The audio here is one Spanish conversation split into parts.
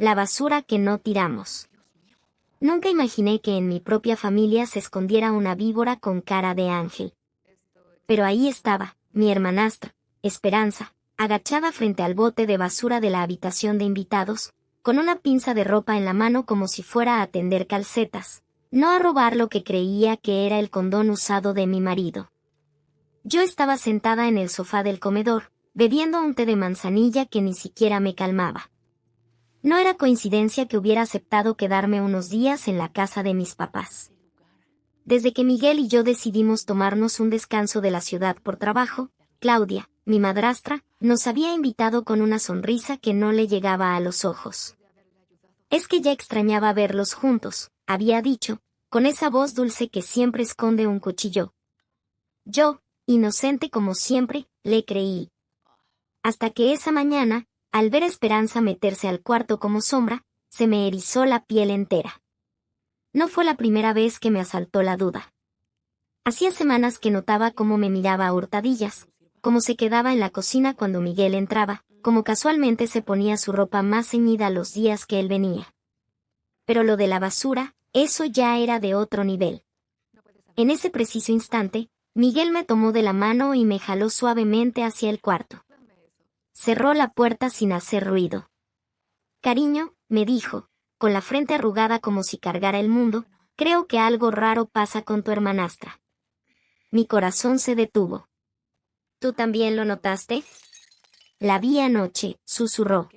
la basura que no tiramos. Nunca imaginé que en mi propia familia se escondiera una víbora con cara de ángel. Pero ahí estaba, mi hermanastra, Esperanza, agachada frente al bote de basura de la habitación de invitados, con una pinza de ropa en la mano como si fuera a tender calcetas, no a robar lo que creía que era el condón usado de mi marido. Yo estaba sentada en el sofá del comedor, bebiendo un té de manzanilla que ni siquiera me calmaba. No era coincidencia que hubiera aceptado quedarme unos días en la casa de mis papás. Desde que Miguel y yo decidimos tomarnos un descanso de la ciudad por trabajo, Claudia, mi madrastra, nos había invitado con una sonrisa que no le llegaba a los ojos. Es que ya extrañaba verlos juntos, había dicho, con esa voz dulce que siempre esconde un cuchillo. Yo, inocente como siempre, le creí. Hasta que esa mañana, al ver a Esperanza meterse al cuarto como sombra, se me erizó la piel entera. No fue la primera vez que me asaltó la duda. Hacía semanas que notaba cómo me miraba a hurtadillas, cómo se quedaba en la cocina cuando Miguel entraba, cómo casualmente se ponía su ropa más ceñida los días que él venía. Pero lo de la basura, eso ya era de otro nivel. En ese preciso instante, Miguel me tomó de la mano y me jaló suavemente hacia el cuarto. Cerró la puerta sin hacer ruido. Cariño, me dijo, con la frente arrugada como si cargara el mundo, creo que algo raro pasa con tu hermanastra. Mi corazón se detuvo. ¿Tú también lo notaste? La vi anoche, susurró.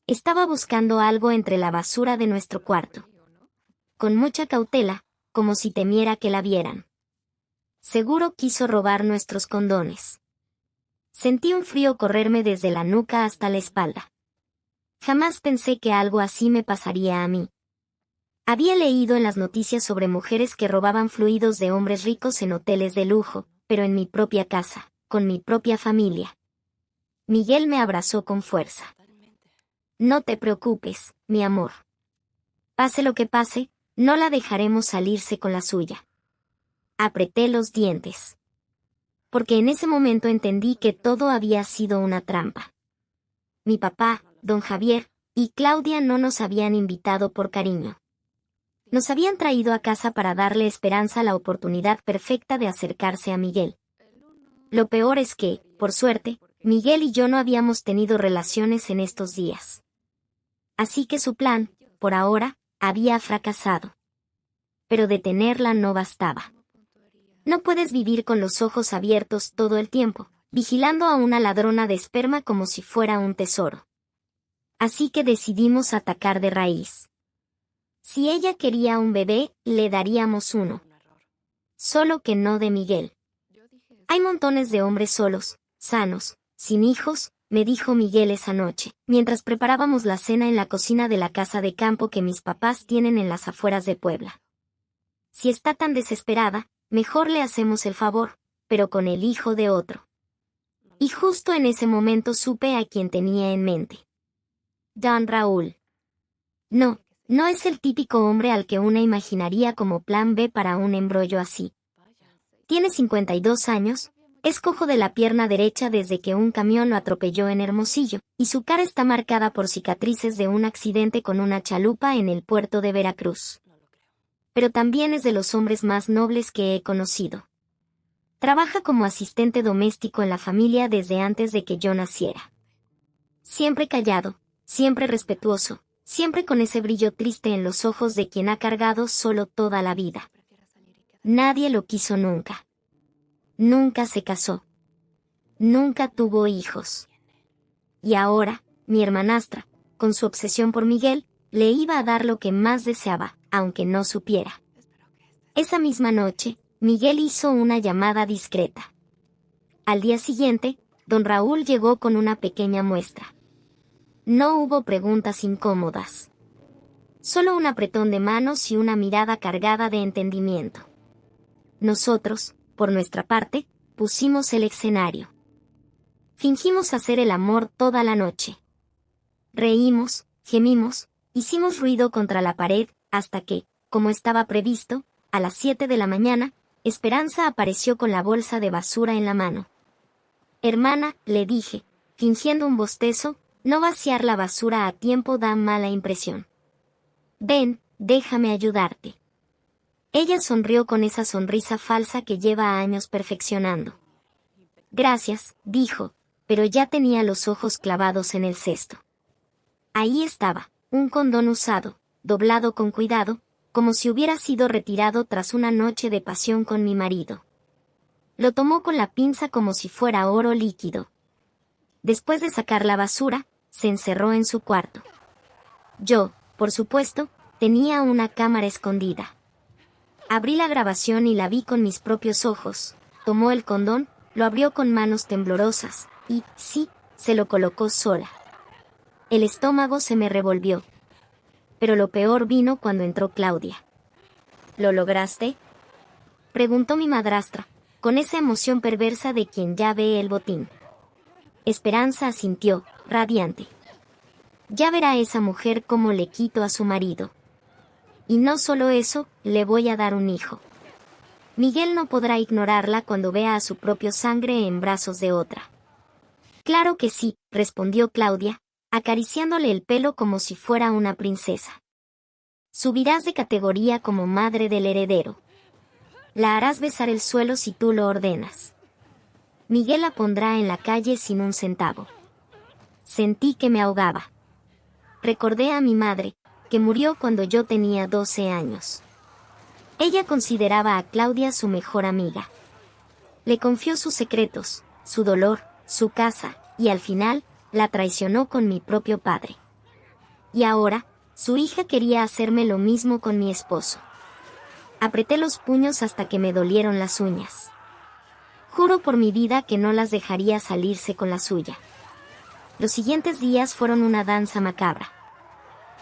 Estaba buscando algo entre la basura de nuestro cuarto. Con mucha cautela, como si temiera que la vieran. Seguro quiso robar nuestros condones. Sentí un frío correrme desde la nuca hasta la espalda. Jamás pensé que algo así me pasaría a mí. Había leído en las noticias sobre mujeres que robaban fluidos de hombres ricos en hoteles de lujo, pero en mi propia casa, con mi propia familia. Miguel me abrazó con fuerza. No te preocupes, mi amor. Pase lo que pase, no la dejaremos salirse con la suya. Apreté los dientes. Porque en ese momento entendí que todo había sido una trampa. Mi papá, don Javier, y Claudia no nos habían invitado por cariño. Nos habían traído a casa para darle a Esperanza la oportunidad perfecta de acercarse a Miguel. Lo peor es que, por suerte, Miguel y yo no habíamos tenido relaciones en estos días. Así que su plan, por ahora, había fracasado. Pero detenerla no bastaba. No puedes vivir con los ojos abiertos todo el tiempo, vigilando a una ladrona de esperma como si fuera un tesoro. Así que decidimos atacar de raíz. Si ella quería un bebé, le daríamos uno. Solo que no de Miguel. Hay montones de hombres solos, sanos, sin hijos, me dijo Miguel esa noche, mientras preparábamos la cena en la cocina de la casa de campo que mis papás tienen en las afueras de Puebla. Si está tan desesperada, mejor le hacemos el favor, pero con el hijo de otro. Y justo en ese momento supe a quien tenía en mente. Don Raúl. No, no es el típico hombre al que una imaginaría como plan B para un embrollo así. Tiene 52 años, es cojo de la pierna derecha desde que un camión lo atropelló en Hermosillo, y su cara está marcada por cicatrices de un accidente con una chalupa en el puerto de Veracruz. Pero también es de los hombres más nobles que he conocido. Trabaja como asistente doméstico en la familia desde antes de que yo naciera. Siempre callado, siempre respetuoso, siempre con ese brillo triste en los ojos de quien ha cargado solo toda la vida. Nadie lo quiso nunca. Nunca se casó. Nunca tuvo hijos. Y ahora, mi hermanastra, con su obsesión por Miguel, le iba a dar lo que más deseaba, aunque no supiera. Esa misma noche, Miguel hizo una llamada discreta. Al día siguiente, don Raúl llegó con una pequeña muestra. No hubo preguntas incómodas. Solo un apretón de manos y una mirada cargada de entendimiento. Nosotros, por nuestra parte, pusimos el escenario. Fingimos hacer el amor toda la noche. Reímos, gemimos, hicimos ruido contra la pared, hasta que, como estaba previsto, a las 7 de la mañana, Esperanza apareció con la bolsa de basura en la mano. Hermana, le dije, fingiendo un bostezo, No vaciar la basura a tiempo da mala impresión. Ven, déjame ayudarte. Ella sonrió con esa sonrisa falsa que lleva años perfeccionando. Gracias, dijo, pero ya tenía los ojos clavados en el cesto. Ahí estaba, un condón usado, doblado con cuidado, como si hubiera sido retirado tras una noche de pasión con mi marido. Lo tomó con la pinza como si fuera oro líquido. Después de sacar la basura, se encerró en su cuarto. Yo, por supuesto, tenía una cámara escondida. Abrí la grabación y la vi con mis propios ojos. Tomó el condón, lo abrió con manos temblorosas, y, sí, se lo colocó sola. El estómago se me revolvió. Pero lo peor vino cuando entró Claudia. ¿Lo lograste?, preguntó mi madrastra, con esa emoción perversa de quien ya ve el botín. Esperanza asintió, radiante. Ya verá esa mujer cómo le quito a su marido. Y no solo eso, le voy a dar un hijo. Miguel no podrá ignorarla cuando vea a su propio sangre en brazos de otra. Claro que sí, respondió Claudia, acariciándole el pelo como si fuera una princesa. Subirás de categoría como madre del heredero. La harás besar el suelo si tú lo ordenas. Miguel la pondrá en la calle sin un centavo. Sentí que me ahogaba. Recordé a mi madre, que murió cuando yo tenía 12 años. Ella consideraba a Claudia su mejor amiga. Le confió sus secretos, su dolor, su casa, y al final, la traicionó con mi propio padre. Y ahora, su hija quería hacerme lo mismo con mi esposo. Apreté los puños hasta que me dolieron las uñas. Juro por mi vida que no las dejaría salirse con la suya. Los siguientes días fueron una danza macabra.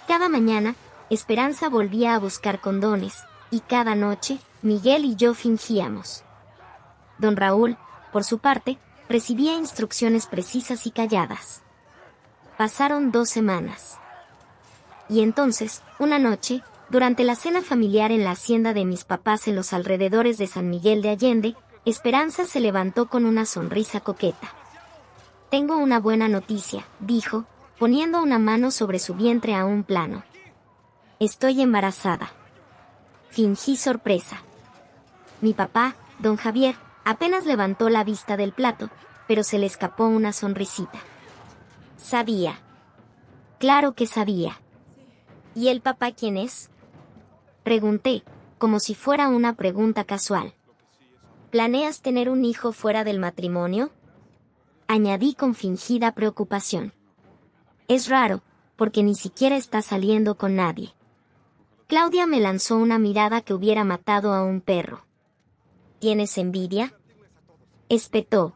Cada mañana, Esperanza volvía a buscar condones, y cada noche, Miguel y yo fingíamos. Don Raúl, por su parte, recibía instrucciones precisas y calladas. Pasaron 2 semanas. Y entonces, una noche, durante la cena familiar en la hacienda de mis papás en los alrededores de San Miguel de Allende, Esperanza se levantó con una sonrisa coqueta. Tengo una buena noticia, dijo, poniendo una mano sobre su vientre a un plano. Estoy embarazada. Fingí sorpresa. Mi papá, don Javier, apenas levantó la vista del plato, pero se le escapó una sonrisita. Sabía. Claro que sabía. ¿Y el papá quién es?, pregunté, como si fuera una pregunta casual. ¿Planeas tener un hijo fuera del matrimonio?, añadí con fingida preocupación. Es raro, porque ni siquiera está saliendo con nadie. Claudia me lanzó una mirada que hubiera matado a un perro. ¿Tienes envidia?, espetó.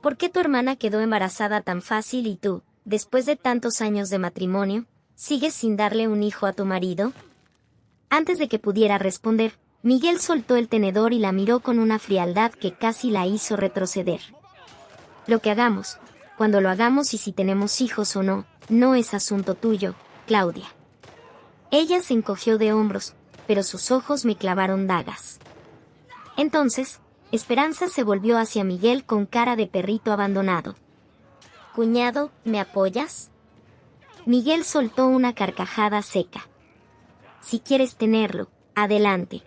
¿Por qué tu hermana quedó embarazada tan fácil y tú, después de tantos años de matrimonio, sigues sin darle un hijo a tu marido? Antes de que pudiera responder, Miguel soltó el tenedor y la miró con una frialdad que casi la hizo retroceder. Lo que hagamos, cuando lo hagamos y si tenemos hijos o no, no es asunto tuyo, Claudia. Ella se encogió de hombros, pero sus ojos me clavaron dagas. Entonces, Esperanza se volvió hacia Miguel con cara de perrito abandonado. «Cuñado, ¿me apoyas?». Miguel soltó una carcajada seca. «Si quieres tenerlo, adelante.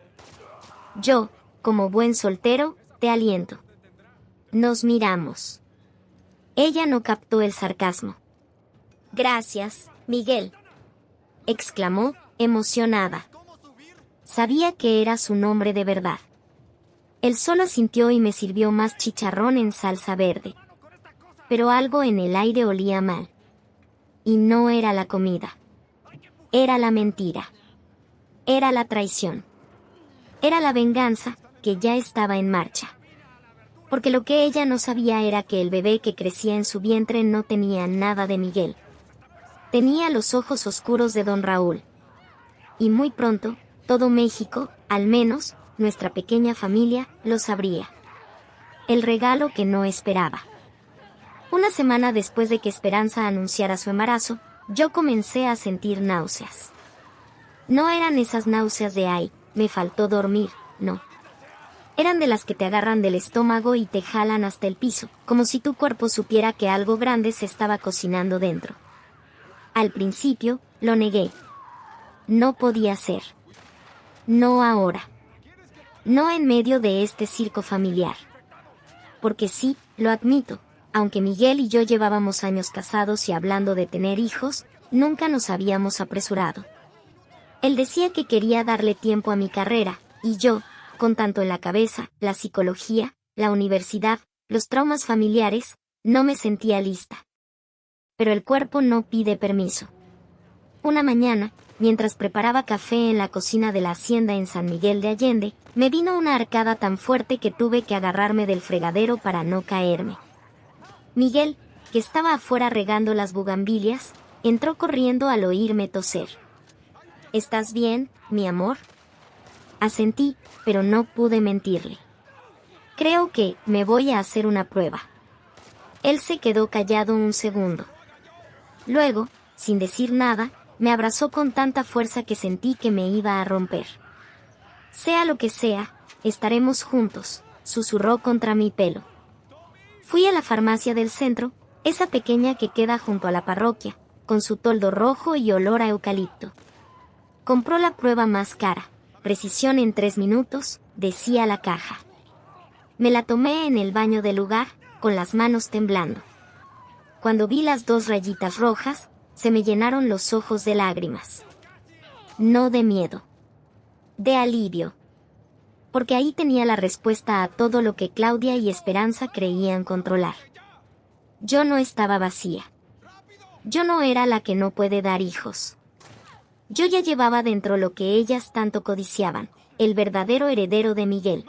Yo, como buen soltero, te aliento». Nos miramos. Ella no captó el sarcasmo. «Gracias, Miguel», exclamó, emocionada. Sabía que era su nombre de verdad. Él solo asintió y me sirvió más chicharrón en salsa verde. Pero algo en el aire olía mal. Y no era la comida. Era la mentira. Era la traición. Era la venganza, que ya estaba en marcha. Porque lo que ella no sabía era que el bebé que crecía en su vientre no tenía nada de Miguel. Tenía los ojos oscuros de don Raúl. Y muy pronto, todo México, al menos, nuestra pequeña familia, lo sabría. El regalo que no esperaba. Una semana después de que Esperanza anunciara su embarazo, yo comencé a sentir náuseas. No eran esas náuseas de «ay, me faltó dormir», no. Eran de las que te agarran del estómago y te jalan hasta el piso, como si tu cuerpo supiera que algo grande se estaba cocinando dentro. Al principio, lo negué. No podía ser. No ahora. No en medio de este circo familiar. Porque sí, lo admito, aunque Miguel y yo llevábamos años casados y hablando de tener hijos, nunca nos habíamos apresurado. Él decía que quería darle tiempo a mi carrera, y yo, con tanto en la cabeza, la psicología, la universidad, los traumas familiares, no me sentía lista. Pero el cuerpo no pide permiso. Una mañana, mientras preparaba café en la cocina de la hacienda en San Miguel de Allende, me vino una arcada tan fuerte que tuve que agarrarme del fregadero para no caerme. Miguel, que estaba afuera regando las bugambilias, entró corriendo al oírme toser. ¿Estás bien, mi amor? Asentí, pero no pude mentirle. Creo que me voy a hacer una prueba. Él se quedó callado un segundo. Luego, sin decir nada, me abrazó con tanta fuerza que sentí que me iba a romper. Sea lo que sea, estaremos juntos, susurró contra mi pelo. Fui a la farmacia del centro, esa pequeña que queda junto a la parroquia, con su toldo rojo y olor a eucalipto. Compró la prueba más cara, precisión en 3 minutos, decía la caja. Me la tomé en el baño del lugar, con las manos temblando. Cuando vi las 2 rayitas rojas, se me llenaron los ojos de lágrimas. No de miedo. De alivio. Porque ahí tenía la respuesta a todo lo que Claudia y Esperanza creían controlar. Yo no estaba vacía. Yo no era la que no puede dar hijos. Yo ya llevaba dentro lo que ellas tanto codiciaban, el verdadero heredero de Miguel.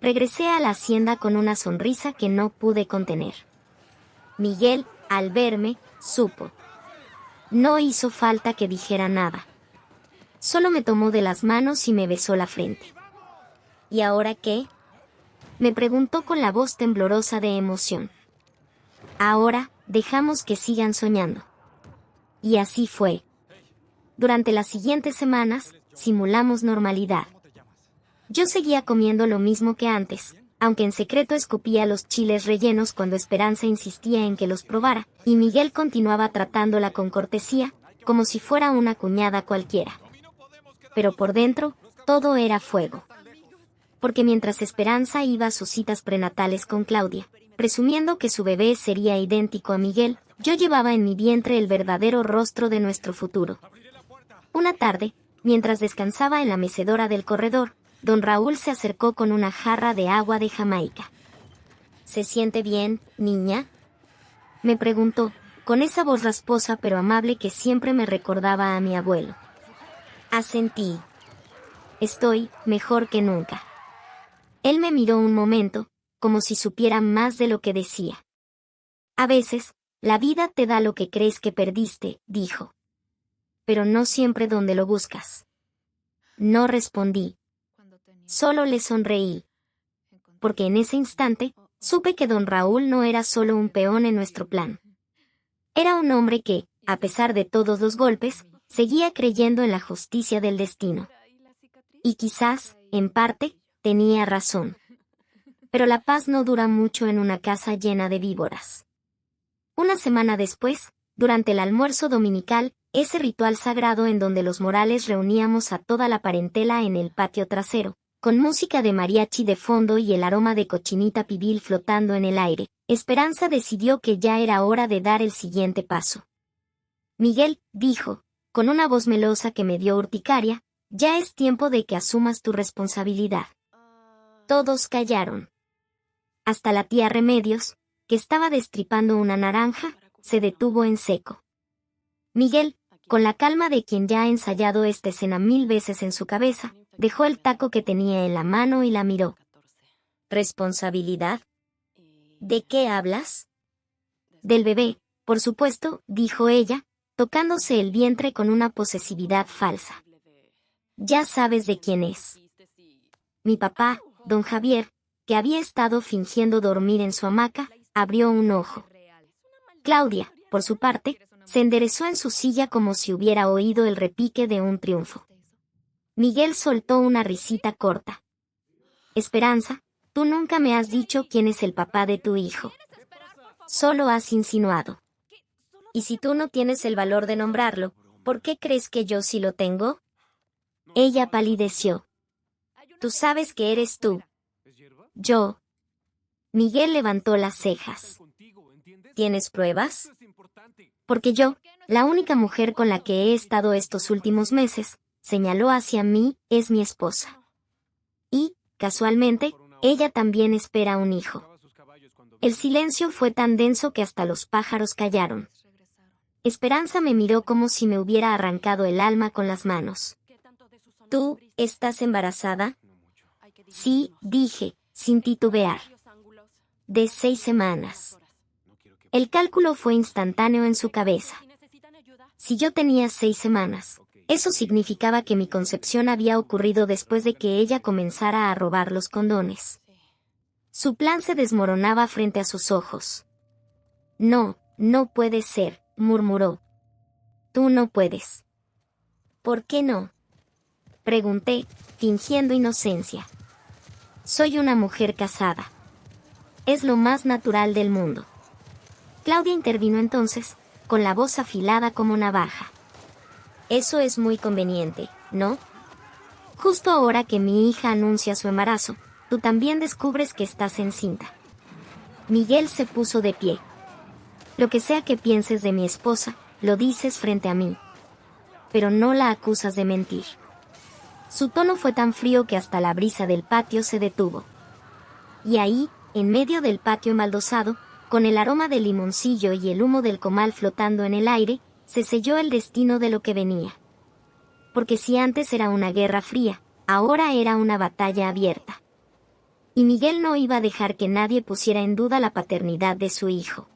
Regresé a la hacienda con una sonrisa que no pude contener. Miguel, al verme, supo. No hizo falta que dijera nada. Solo me tomó de las manos y me besó la frente. ¿Y ahora qué? Me preguntó con la voz temblorosa de emoción. Ahora, dejamos que sigan soñando. Y así fue. Durante las siguientes semanas, simulamos normalidad. Yo seguía comiendo lo mismo que antes, aunque en secreto escupía los chiles rellenos cuando Esperanza insistía en que los probara, y Miguel continuaba tratándola con cortesía, como si fuera una cuñada cualquiera. Pero por dentro, todo era fuego. Porque mientras Esperanza iba a sus citas prenatales con Claudia, presumiendo que su bebé sería idéntico a Miguel, yo llevaba en mi vientre el verdadero rostro de nuestro futuro. Una tarde, mientras descansaba en la mecedora del corredor, don Raúl se acercó con una jarra de agua de Jamaica. ¿Se siente bien, niña?, me preguntó, con esa voz rasposa pero amable que siempre me recordaba a mi abuelo. Asentí. Estoy mejor que nunca. Él me miró un momento, como si supiera más de lo que decía. A veces, la vida te da lo que crees que perdiste, dijo. Pero no siempre donde lo buscas. No respondí. Solo le sonreí. Porque en ese instante, supe que don Raúl no era solo un peón en nuestro plan. Era un hombre que, a pesar de todos los golpes, seguía creyendo en la justicia del destino. Y quizás, en parte, tenía razón. Pero la paz no dura mucho en una casa llena de víboras. Una semana después, durante el almuerzo dominical, ese ritual sagrado en donde los Morales reuníamos a toda la parentela en el patio trasero, con música de mariachi de fondo y el aroma de cochinita pibil flotando en el aire, Esperanza decidió que ya era hora de dar el siguiente paso. Miguel, dijo, con una voz melosa que me dio urticaria, ya es tiempo de que asumas tu responsabilidad. Todos callaron. Hasta la tía Remedios, que estaba destripando una naranja, se detuvo en seco. Miguel, con la calma de quien ya ha ensayado esta escena 1000 veces en su cabeza, dejó el taco que tenía en la mano y la miró. ¿Responsabilidad? ¿De qué hablas? Del bebé, por supuesto, dijo ella, tocándose el vientre con una posesividad falsa. Ya sabes de quién es. Mi papá, don Javier, que había estado fingiendo dormir en su hamaca, abrió un ojo. Claudia, por su parte, se enderezó en su silla como si hubiera oído el repique de un triunfo. Miguel soltó una risita corta. Esperanza, tú nunca me has dicho quién es el papá de tu hijo. Solo has insinuado. Y si tú no tienes el valor de nombrarlo, ¿por qué crees que yo sí lo tengo? Ella palideció. Tú sabes que eres tú. Yo. Miguel levantó las cejas. ¿Tienes pruebas? Porque yo, la única mujer con la que he estado estos últimos meses, señaló hacia mí, es mi esposa. Y, casualmente, ella también espera un hijo. El silencio fue tan denso que hasta los pájaros callaron. Esperanza me miró como si me hubiera arrancado el alma con las manos. ¿Tú, estás embarazada? Sí, dije, sin titubear. De 6 semanas. El cálculo fue instantáneo en su cabeza. Si yo tenía 6 semanas, eso significaba que mi concepción había ocurrido después de que ella comenzara a robar los condones. Su plan se desmoronaba frente a sus ojos. No, no puede ser, murmuró. Tú no puedes. ¿Por qué no? Pregunté, fingiendo inocencia. Soy una mujer casada. Es lo más natural del mundo. Claudia intervino entonces, con la voz afilada como navaja. Eso es muy conveniente, ¿no? Justo ahora que mi hija anuncia su embarazo, tú también descubres que estás encinta. Miguel se puso de pie. Lo que sea que pienses de mi esposa, lo dices frente a mí. Pero no la acusas de mentir. Su tono fue tan frío que hasta la brisa del patio se detuvo. Y ahí, en medio del patio embaldosado, con el aroma del limoncillo y el humo del comal flotando en el aire, se selló el destino de lo que venía. Porque si antes era una guerra fría, ahora era una batalla abierta. Y Miguel no iba a dejar que nadie pusiera en duda la paternidad de su hijo.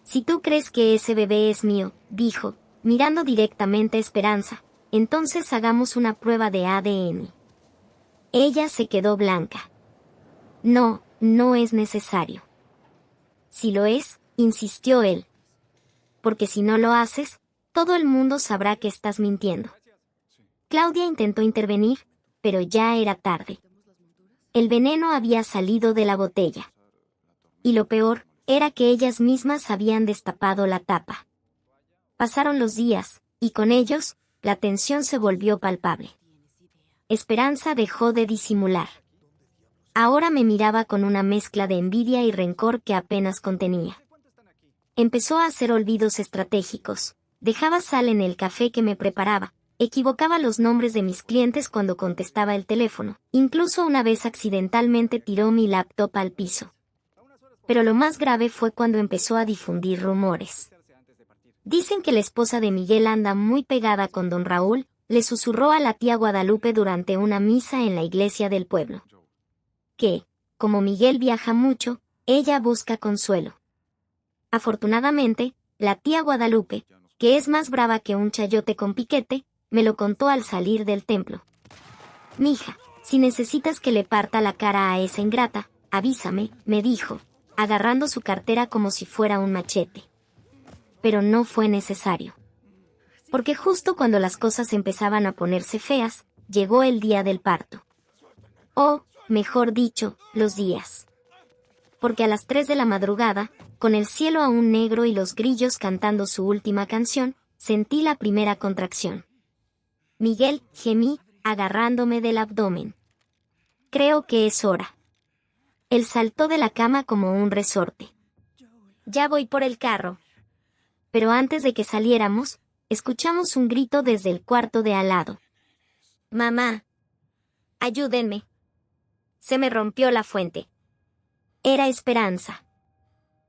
Si tú crees que ese bebé es mío, dijo, mirando directamente a Esperanza, entonces hagamos una prueba de ADN. Ella se quedó blanca. No, no es necesario. Si lo es, insistió él. Porque si no lo haces, todo el mundo sabrá que estás mintiendo. Claudia intentó intervenir, pero ya era tarde. El veneno había salido de la botella. Y lo peor, era que ellas mismas habían destapado la tapa. Pasaron los días, y con ellos, la tensión se volvió palpable. Esperanza dejó de disimular. Ahora me miraba con una mezcla de envidia y rencor que apenas contenía. Empezó a hacer olvidos estratégicos. Dejaba sal en el café que me preparaba. Equivocaba los nombres de mis clientes cuando contestaba el teléfono. Incluso una vez accidentalmente tiró mi laptop al piso. Pero lo más grave fue cuando empezó a difundir rumores. Dicen que la esposa de Miguel anda muy pegada con don Raúl, le susurró a la tía Guadalupe durante una misa en la iglesia del pueblo. Que, como Miguel viaja mucho, ella busca consuelo. Afortunadamente, la tía Guadalupe, que es más brava que un chayote con piquete, me lo contó al salir del templo. Mija, si necesitas que le parta la cara a esa ingrata, avísame, me dijo, agarrando su cartera como si fuera un machete. Pero no fue necesario. Porque justo cuando las cosas empezaban a ponerse feas, llegó el día del parto. O, mejor dicho, los días. Porque a las 3 de la madrugada, con el cielo aún negro y los grillos cantando su última canción, sentí la primera contracción. Miguel, gemí, agarrándome del abdomen. Creo que es hora. Él saltó de la cama como un resorte. Ya voy por el carro. Pero antes de que saliéramos, escuchamos un grito desde el cuarto de al lado. Mamá. Ayúdenme. Se me rompió la fuente. Era Esperanza.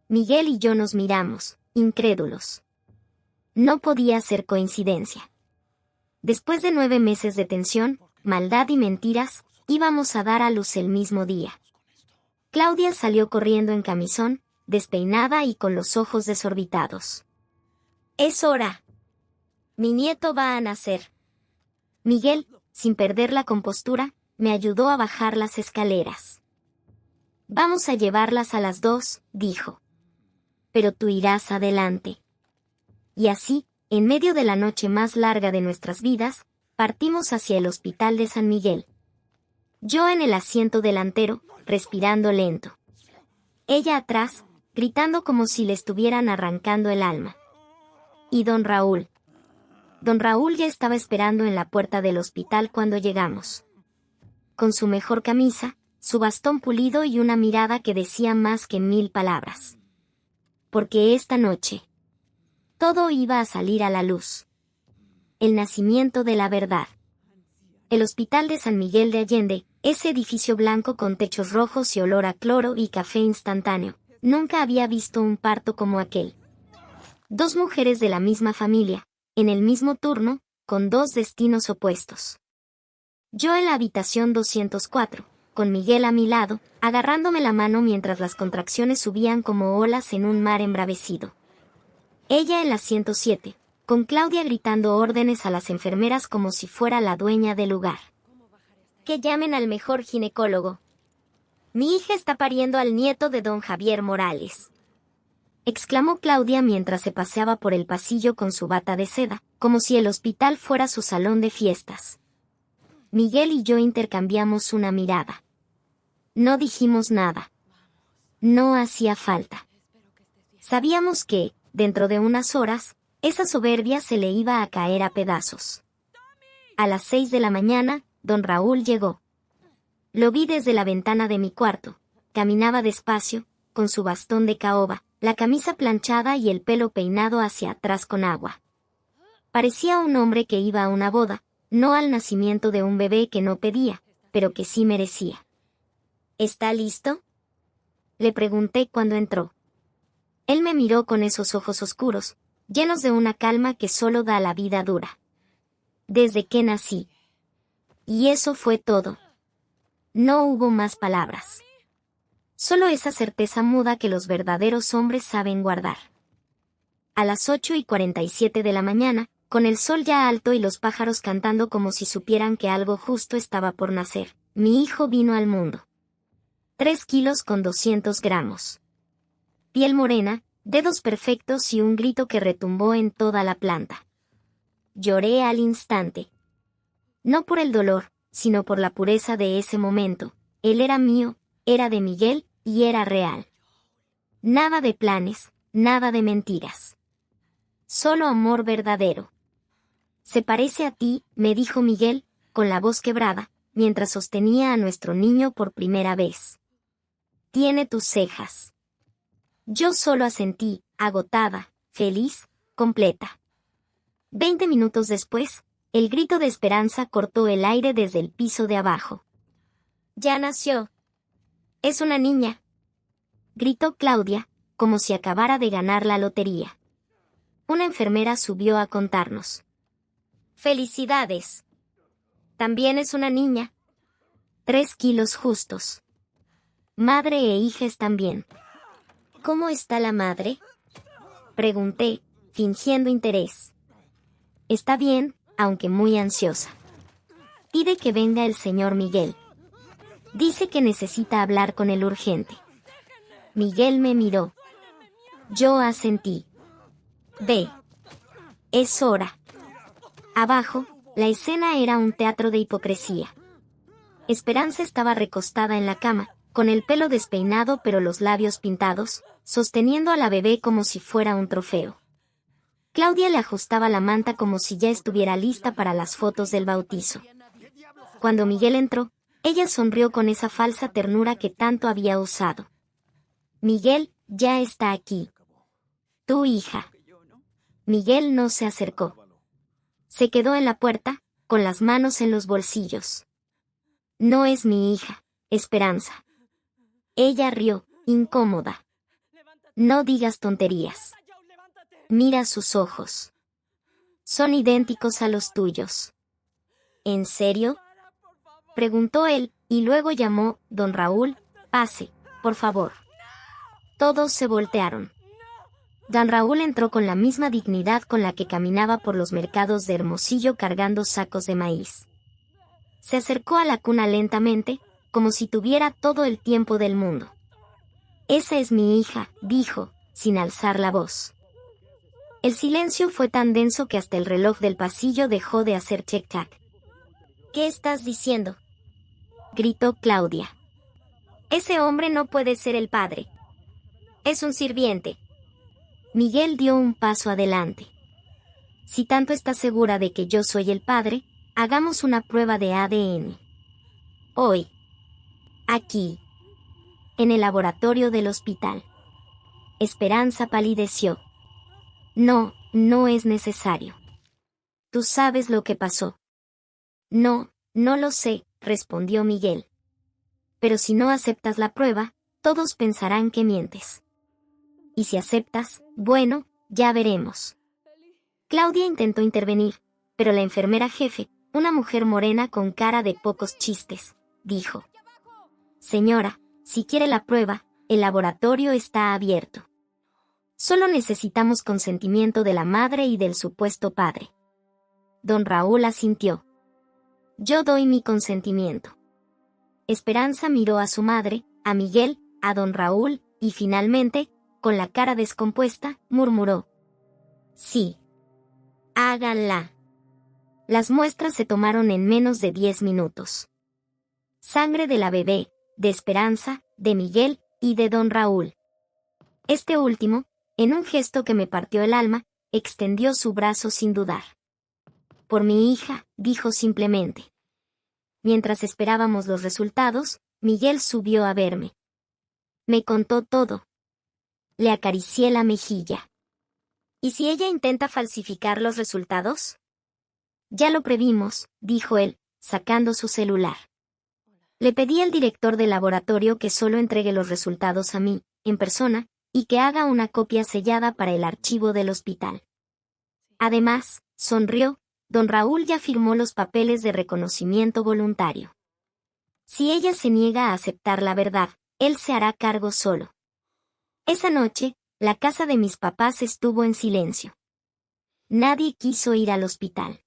Miguel y yo nos miramos, incrédulos. No podía ser coincidencia. Después de 9 meses de tensión, maldad y mentiras, íbamos a dar a luz el mismo día. Claudia salió corriendo en camisón, despeinada y con los ojos desorbitados. Es hora. Mi nieto va a nacer. Miguel, sin perder la compostura, me ayudó a bajar las escaleras. Vamos a llevarlas a las 2, dijo. Pero tú irás adelante. Y así, en medio de la noche más larga de nuestras vidas, partimos hacia el hospital de San Miguel. Yo en el asiento delantero, respirando lento. Ella atrás, gritando como si le estuvieran arrancando el alma. Y don Raúl. Don Raúl ya estaba esperando en la puerta del hospital cuando llegamos. Con su mejor camisa, su bastón pulido y una mirada que decía más que 1000 palabras. Porque esta noche, todo iba a salir a la luz. El nacimiento de la verdad. El Hospital de San Miguel de Allende, ese edificio blanco con techos rojos y olor a cloro y café instantáneo, nunca había visto un parto como aquel. 2 mujeres de la misma familia, en el mismo turno, con 2 destinos opuestos. Yo en la habitación 204, con Miguel a mi lado, agarrándome la mano mientras las contracciones subían como olas en un mar embravecido. Ella en la 107, con Claudia gritando órdenes a las enfermeras como si fuera la dueña del lugar. Que llamen al mejor ginecólogo. Mi hija está pariendo al nieto de don Javier Morales. Exclamó Claudia mientras se paseaba por el pasillo con su bata de seda, como si el hospital fuera su salón de fiestas. Miguel y yo intercambiamos una mirada. No dijimos nada. No hacía falta. Sabíamos que, dentro de unas horas, esa soberbia se le iba a caer a pedazos. A las 6 de la mañana, don Raúl llegó. Lo vi desde la ventana de mi cuarto. Caminaba despacio, con su bastón de caoba, la camisa planchada y el pelo peinado hacia atrás con agua. Parecía un hombre que iba a una boda, no al nacimiento de un bebé que no pedía, pero que sí merecía. ¿Está listo?, le pregunté cuando entró. Él me miró con esos ojos oscuros, llenos de una calma que solo da la vida dura. Desde que nací. Y eso fue todo. No hubo más palabras. Solo esa certeza muda que los verdaderos hombres saben guardar. A las 8:47 de la mañana, con el sol ya alto y los pájaros cantando como si supieran que algo justo estaba por nacer, mi hijo vino al mundo. 3 kilos con 200 gramos. Piel morena, dedos perfectos y un grito que retumbó en toda la planta. Lloré al instante. No por el dolor, sino por la pureza de ese momento. Él era mío, era de Miguel, y era real. Nada de planes, nada de mentiras. Solo amor verdadero. Se parece a ti, me dijo Miguel, con la voz quebrada, mientras sostenía a nuestro niño por primera vez. Tiene tus cejas. Yo solo asentí, agotada, feliz, completa. 20 minutos después, el grito de esperanza cortó el aire desde el piso de abajo. Ya nació. Es una niña. Gritó Claudia, como si acabara de ganar la lotería. Una enfermera subió a contarnos. ¡Felicidades! También es una niña. 3 kilos justos. Madre e hija están bien. ¿Cómo está la madre?, pregunté, fingiendo interés. Está bien, aunque muy ansiosa. Pide que venga el señor Miguel. Dice que necesita hablar con él urgente. Miguel me miró. Yo asentí. Ve. Es hora. Abajo, la escena era un teatro de hipocresía. Esperanza estaba recostada en la cama, con el pelo despeinado pero los labios pintados, sosteniendo a la bebé como si fuera un trofeo. Claudia le ajustaba la manta como si ya estuviera lista para las fotos del bautizo. Cuando Miguel entró, ella sonrió con esa falsa ternura que tanto había usado. Miguel, ya está aquí. Tu hija. Miguel no se acercó. Se quedó en la puerta, con las manos en los bolsillos. No es mi hija, Esperanza. Ella rió, incómoda. No digas tonterías. Mira sus ojos. Son idénticos a los tuyos. ¿En serio?, preguntó él, y luego llamó, don Raúl, pase, por favor. Todos se voltearon. Don Raúl entró con la misma dignidad con la que caminaba por los mercados de Hermosillo cargando sacos de maíz. Se acercó a la cuna lentamente, como si tuviera todo el tiempo del mundo. Esa es mi hija, dijo, sin alzar la voz. El silencio fue tan denso que hasta el reloj del pasillo dejó de hacer tic-tac. ¿Qué estás diciendo?, gritó Claudia. Ese hombre no puede ser el padre. Es un sirviente. Miguel dio un paso adelante. Si tanto estás segura de que yo soy el padre, hagamos una prueba de ADN. Hoy. Aquí. En el laboratorio del hospital. Esperanza palideció. No, no es necesario. Tú sabes lo que pasó. No, no lo sé, respondió Miguel. Pero si no aceptas la prueba, todos pensarán que mientes. Y si aceptas, bueno, ya veremos. Claudia intentó intervenir, pero la enfermera jefe, una mujer morena con cara de pocos chistes, dijo: Señora, si quiere la prueba, el laboratorio está abierto. Solo necesitamos consentimiento de la madre y del supuesto padre. Don Raúl asintió. Yo doy mi consentimiento. Esperanza miró a su madre, a Miguel, a don Raúl, y finalmente, con la cara descompuesta, murmuró: Sí. Háganla. Las muestras se tomaron en menos de 10 minutos. Sangre de la bebé, de Esperanza, de Miguel y de don Raúl. Este último, en un gesto que me partió el alma, extendió su brazo sin dudar. Por mi hija, dijo simplemente. Mientras esperábamos los resultados, Miguel subió a verme. Me contó todo. Le acaricié la mejilla. ¿Y si ella intenta falsificar los resultados? Ya lo previmos, dijo él, sacando su celular. Le pedí al director del laboratorio que solo entregue los resultados a mí, en persona, y que haga una copia sellada para el archivo del hospital. Además, sonrió, don Raúl ya firmó los papeles de reconocimiento voluntario. Si ella se niega a aceptar la verdad, él se hará cargo solo. Esa noche, la casa de mis papás estuvo en silencio. Nadie quiso ir al hospital.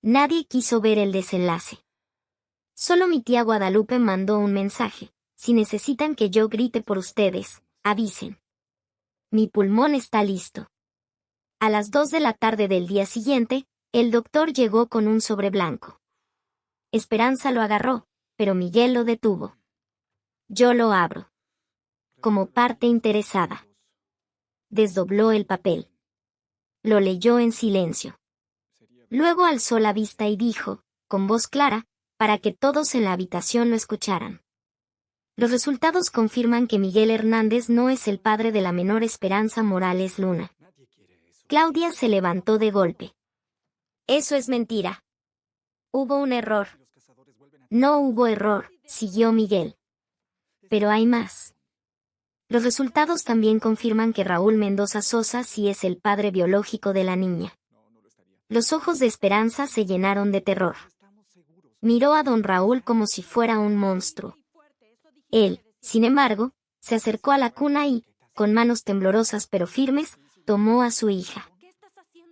Nadie quiso ver el desenlace. Solo mi tía Guadalupe mandó un mensaje: si necesitan que yo grite por ustedes, avisen. Mi pulmón está listo. A las 2 de la tarde del día siguiente, el doctor llegó con un sobre blanco. Esperanza lo agarró, pero Miguel lo detuvo. Yo lo abro. Como parte interesada. Desdobló el papel. Lo leyó en silencio. Luego alzó la vista y dijo, con voz clara, para que todos en la habitación lo escucharan: Los resultados confirman que Miguel Hernández no es el padre de la menor Esperanza Morales Luna. Claudia se levantó de golpe. Eso es mentira. Hubo un error. No hubo error, siguió Miguel. Pero hay más. Los resultados también confirman que Raúl Mendoza Sosa sí es el padre biológico de la niña. Los ojos de Esperanza se llenaron de terror. Miró a don Raúl como si fuera un monstruo. Él, sin embargo, se acercó a la cuna y, con manos temblorosas pero firmes, tomó a su hija.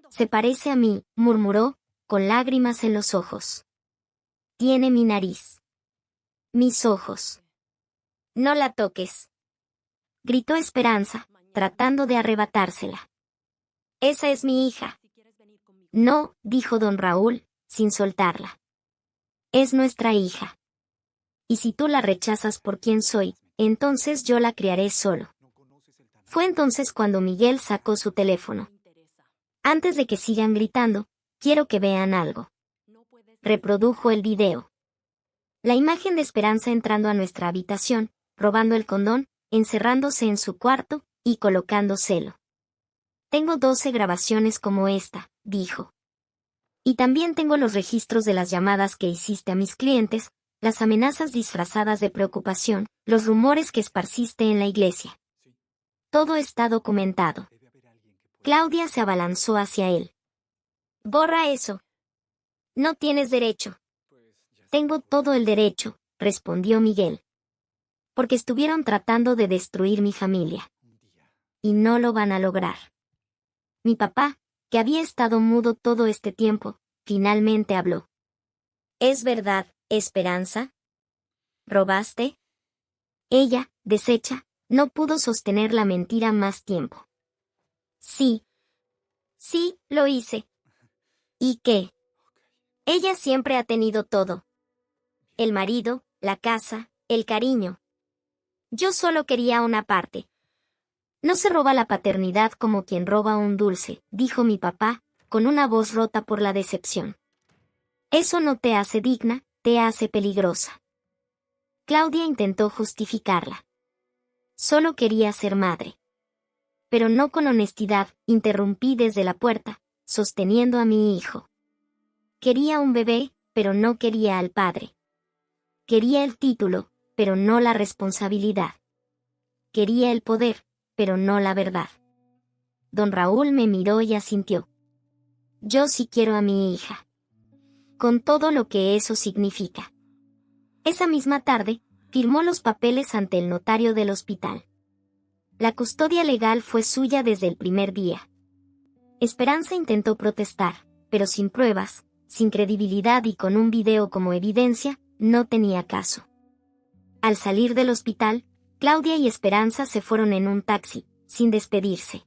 Se parece a mí, murmuró, con lágrimas en los ojos. Tiene mi nariz. Mis ojos. No la toques. Gritó Esperanza, tratando de arrebatársela. Esa es mi hija. No, dijo don Raúl, sin soltarla. Es nuestra hija. Y si tú la rechazas por quien soy, entonces yo la criaré solo. Fue entonces cuando Miguel sacó su teléfono. Antes de que sigan gritando, quiero que vean algo. Reprodujo el video. La imagen de Esperanza entrando a nuestra habitación, robando el condón, encerrándose en su cuarto, y colocándoselo. Tengo 12 grabaciones como esta, dijo. Y también tengo los registros de las llamadas que hiciste a mis clientes, las amenazas disfrazadas de preocupación, los rumores que esparciste en la iglesia. Todo está documentado. Claudia se abalanzó hacia él. Borra eso. No tienes derecho. Tengo todo el derecho, respondió Miguel. Porque estuvieron tratando de destruir mi familia. Y no lo van a lograr. Mi papá, que había estado mudo todo este tiempo, finalmente habló. ¿Es verdad, Esperanza? ¿Robaste? Ella, deshecha, no pudo sostener la mentira más tiempo. Sí. Sí, lo hice. ¿Y qué? Ella siempre ha tenido todo. El marido, la casa, el cariño. Yo solo quería una parte. No se roba la paternidad como quien roba un dulce, dijo mi papá, con una voz rota por la decepción. Eso no te hace digna, te hace peligrosa. Claudia intentó justificarla. Solo quería ser madre. Pero no con honestidad, interrumpí desde la puerta, sosteniendo a mi hijo. Quería un bebé, pero no quería al padre. Quería el título, pero no la responsabilidad. Quería el poder, pero no la verdad. Don Raúl me miró y asintió. Yo sí quiero a mi hija. Con todo lo que eso significa. Esa misma tarde, firmó los papeles ante el notario del hospital. La custodia legal fue suya desde el primer día. Esperanza intentó protestar, pero sin pruebas, sin credibilidad y con un video como evidencia, no tenía caso. Al salir del hospital, Claudia y Esperanza se fueron en un taxi, sin despedirse.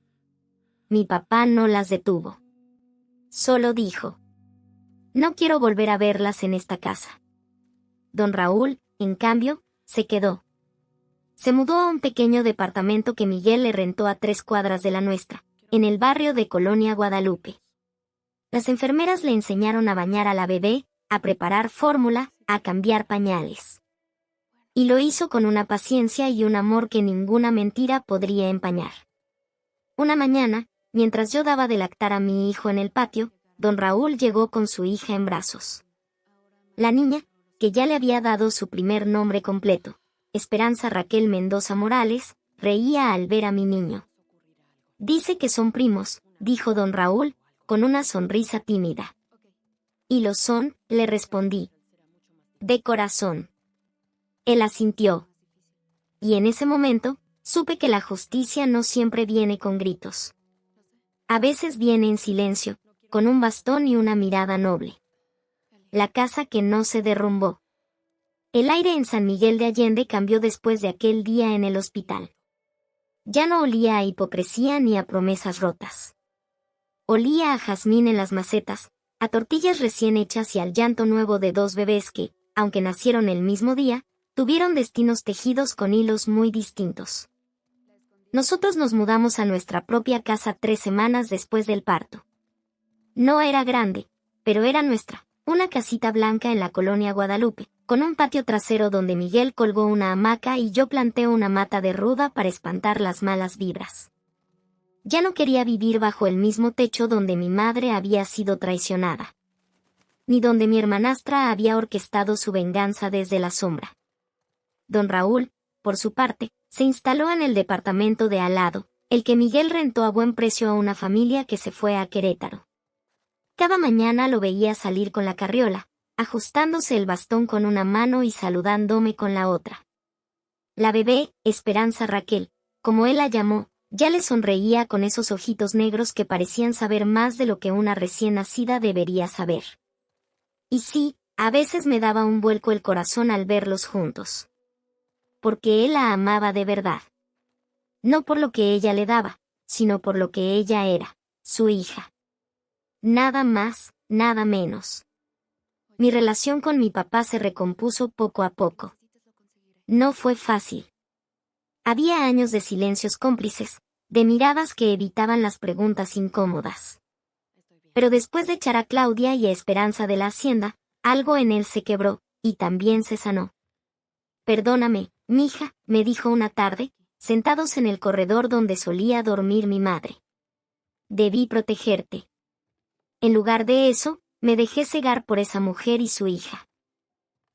Mi papá no las detuvo. Solo dijo: no quiero volver a verlas en esta casa. Don Raúl, en cambio, se quedó. Se mudó a un pequeño departamento que Miguel le rentó a 3 cuadras de la nuestra, en el barrio de Colonia Guadalupe. Las enfermeras le enseñaron a bañar a la bebé, a preparar fórmula, a cambiar pañales. Y lo hizo con una paciencia y un amor que ninguna mentira podría empañar. Una mañana, mientras yo daba de lactar a mi hijo en el patio, don Raúl llegó con su hija en brazos. La niña, que ya le había dado su primer nombre completo, Esperanza Raquel Mendoza Morales, reía al ver a mi niño. Dice que son primos, dijo don Raúl, con una sonrisa tímida. Y lo son, le respondí. De corazón. Él asintió. Y en ese momento, supe que la justicia no siempre viene con gritos. A veces viene en silencio, con un bastón y una mirada noble. La casa que no se derrumbó. El aire en San Miguel de Allende cambió después de aquel día en el hospital. Ya no olía a hipocresía ni a promesas rotas. Olía a jazmín en las macetas, a tortillas recién hechas y al llanto nuevo de 2 bebés que, aunque nacieron el mismo día, tuvieron destinos tejidos con hilos muy distintos. Nosotros nos mudamos a nuestra propia casa 3 semanas después del parto. No era grande, pero era nuestra, una casita blanca en la Colonia Guadalupe, con un patio trasero donde Miguel colgó una hamaca y yo planté una mata de ruda para espantar las malas vibras. Ya no quería vivir bajo el mismo techo donde mi madre había sido traicionada, ni donde mi hermanastra había orquestado su venganza desde la sombra. Don Raúl, por su parte, se instaló en el departamento de al lado, el que Miguel rentó a buen precio a una familia que se fue a Querétaro. Cada mañana lo veía salir con la carriola, ajustándose el bastón con una mano y saludándome con la otra. La bebé, Esperanza Raquel, como él la llamó, ya le sonreía con esos ojitos negros que parecían saber más de lo que una recién nacida debería saber. Y sí, a veces me daba un vuelco el corazón al verlos juntos. Porque él la amaba de verdad. No por lo que ella le daba, sino por lo que ella era, su hija. Nada más, nada menos. Mi relación con mi papá se recompuso poco a poco. No fue fácil. Había años de silencios cómplices, de miradas que evitaban las preguntas incómodas. Pero después de echar a Claudia y a Esperanza de la hacienda, algo en él se quebró, y también se sanó. Perdóname, mija, me dijo una tarde, sentados en el corredor donde solía dormir mi madre. Debí protegerte. En lugar de eso, me dejé cegar por esa mujer y su hija.